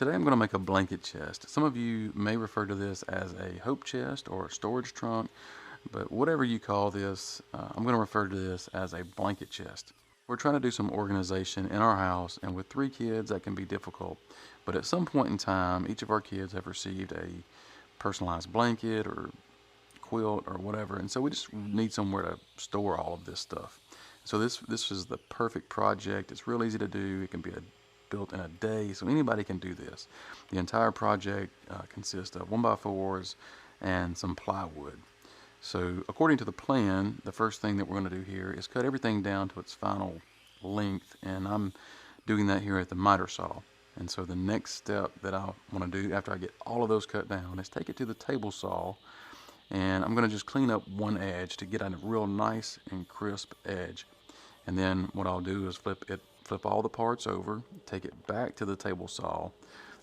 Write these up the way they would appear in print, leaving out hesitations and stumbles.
Today I'm going to make a blanket chest. Some of you may refer to this as a hope chest or a storage trunk, but whatever you call this, I'm going to refer to this as a blanket chest. We're trying to do some organization in our house, and with 3 kids that can be difficult. But at some point in time, each of our kids have received a personalized blanket or quilt or whatever, and so we just need somewhere to store all of this stuff. So this is the perfect project. It's real easy to do. It can be built in a day, so anybody can do this. The entire project consists of 1x4s and some plywood. So according to the plan, the first thing that we're going to do here is cut everything down to its final length, and I'm doing that here at the miter saw. And so the next step that I want to do after I get all of those cut down is take it to the table saw, and I'm going to just clean up one edge to get a real nice and crisp edge. And then what I'll do is flip all the parts over, take it back to the table saw,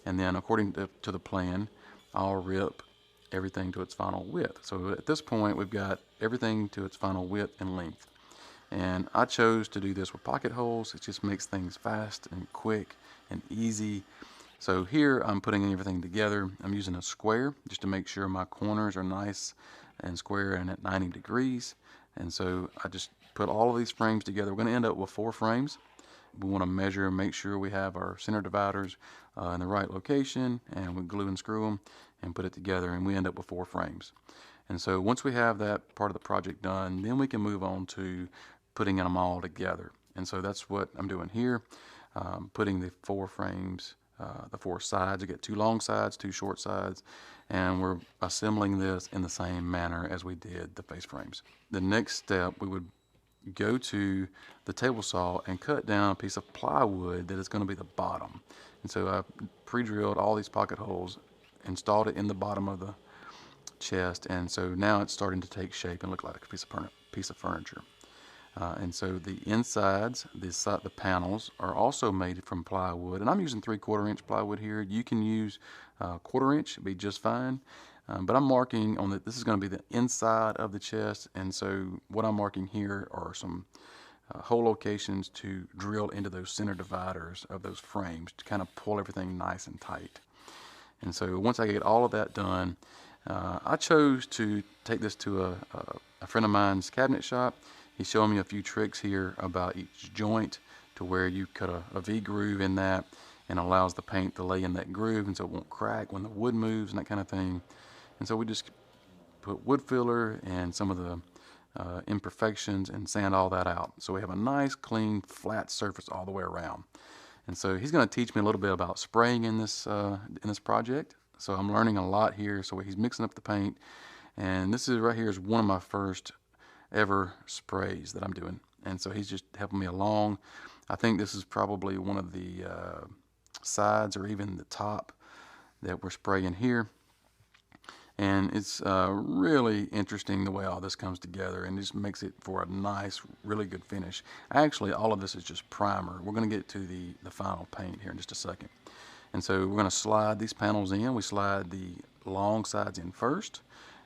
and then according to the plan, I'll rip everything to its final width. So at this point we've got everything to its final width and length. And I chose to do this with pocket holes. It just makes things fast and quick and easy. So here I'm putting everything together. I'm using a square just to make sure my corners are nice and square and at 90 degrees. And so I just put all of these frames together. We're going to end up with 4 frames. We want to measure and make sure we have our center dividers in the right location, and we glue and screw them and put it together, and we end up with 4 frames. And so once we have that part of the project done, then we can move on to putting them all together. And so that's what I'm doing here, putting the 4 frames, the 4 sides. I get 2 long sides, 2 short sides, and we're assembling this in the same manner as we did the face frames. The next step, we would go to the table saw and cut down a piece of plywood that is going to be the bottom. And so I pre-drilled all these pocket holes, installed it in the bottom of the chest, and so now it's starting to take shape and look like a piece of furniture. And so the insides, the panels, are also made from plywood, and I'm using 3/4 inch plywood here. You can use 1/4 inch, it'd be just fine. But I'm marking on that this is going to be the inside of the chest, and so what I'm marking here are some hole locations to drill into those center dividers of those frames to kind of pull everything nice and tight. And so once I get all of that done, I chose to take this to a friend of mine's cabinet shop. He's showing me a few tricks here about each joint to where you cut a V groove in that and allows the paint to lay in that groove, and so it won't crack when the wood moves and that kind of thing. And so we just put wood filler and some of the imperfections and sand all that out. So we have a nice, clean, flat surface all the way around. And so he's going to teach me a little bit about spraying in this project. So I'm learning a lot here. So he's mixing up the paint, and this is right here is one of my first ever sprays that I'm doing. And so he's just helping me along. I think this is probably one of the sides or even the top that we're spraying here. And it's really interesting the way all this comes together, and just makes it for a nice, really good finish. Actually, all of this is just primer. We're going to get to the final paint here in just a second. And so we're going to slide these panels in. We slide the long sides in first,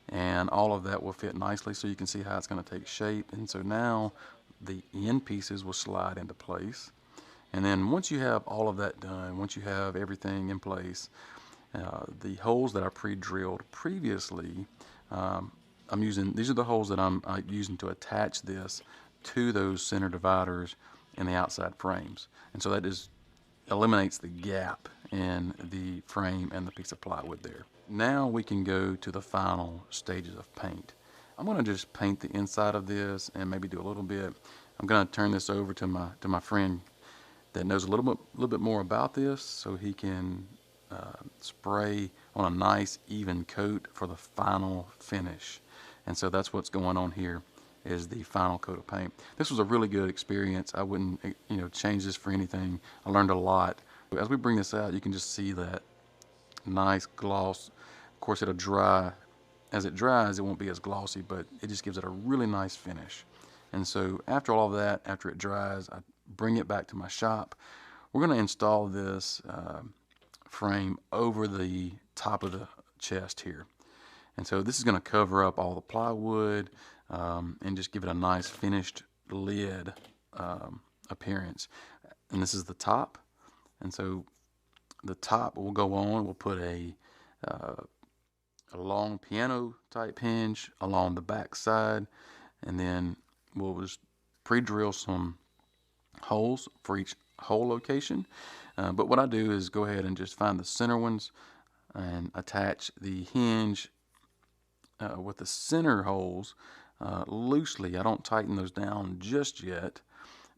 and all of that will fit nicely, so you can see how it's going to take shape. And so now the end pieces will slide into place. And then once you have all of that done, once you have everything in place, the holes that I pre-drilled previously, these are the holes that I'm using to attach this to those center dividers in the outside frames. And so that just eliminates the gap in the frame and the piece of plywood there. Now we can go to the final stages of paint. I'm going to just paint the inside of this and maybe do a little bit. I'm going to turn this over to my friend that knows a little bit more about this, so he can spray on a nice even coat for the final finish. And so that's what's going on here, is the final coat of paint. This was a really good experience. I wouldn't change this for anything. I learned a lot. As we bring this out, you can just see that nice gloss. Of course, it'll dry. As it dries, it won't be as glossy, but it just gives it a really nice finish. And so after all of that, after it dries, I bring it back to my shop. We're going to install this frame over the top of the chest here. And so this is going to cover up all the plywood and just give it a nice finished lid appearance. And this is the top. And so the top will go on. We'll put uh, a long piano type hinge along the back side, and then we'll just pre-drill some holes for each hole location. But what I do is go ahead and just find the center ones and attach the hinge with the center holes loosely. I don't tighten those down just yet,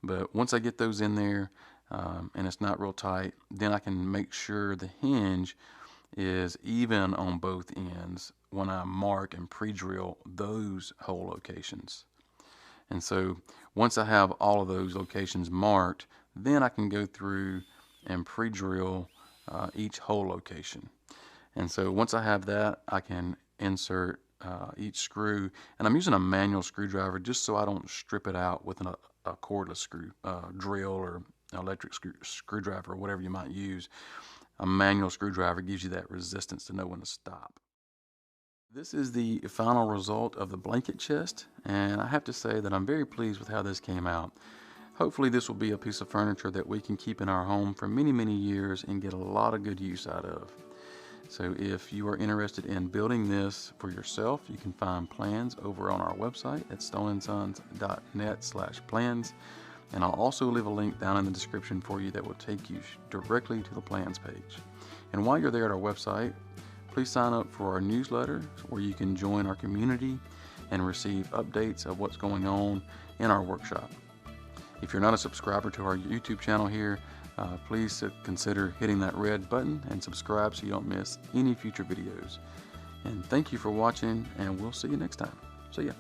but once I get those in there and it's not real tight, then I can make sure the hinge is even on both ends when I mark and pre-drill those hole locations. And so once I have all of those locations marked, then I can go through and pre-drill each hole location. And so once I have that, I can insert each screw, and I'm using a manual screwdriver just so I don't strip it out with a cordless drill or electric screwdriver or whatever you might use. A manual screwdriver gives you that resistance to know when to stop. This is the final result of the blanket chest, and I have to say that I'm very pleased with how this came out. Hopefully this will be a piece of furniture that we can keep in our home for many, many years and get a lot of good use out of. So if you are interested in building this for yourself, you can find plans over on our website at stoneandsons.net/plans. And I'll also leave a link down in the description for you that will take you directly to the plans page. And while you're there at our website, please sign up for our newsletter where you can join our community and receive updates of what's going on in our workshop. If you're not a subscriber to our YouTube channel here, please consider hitting that red button and subscribe so you don't miss any future videos. And thank you for watching, and we'll see you next time. See ya.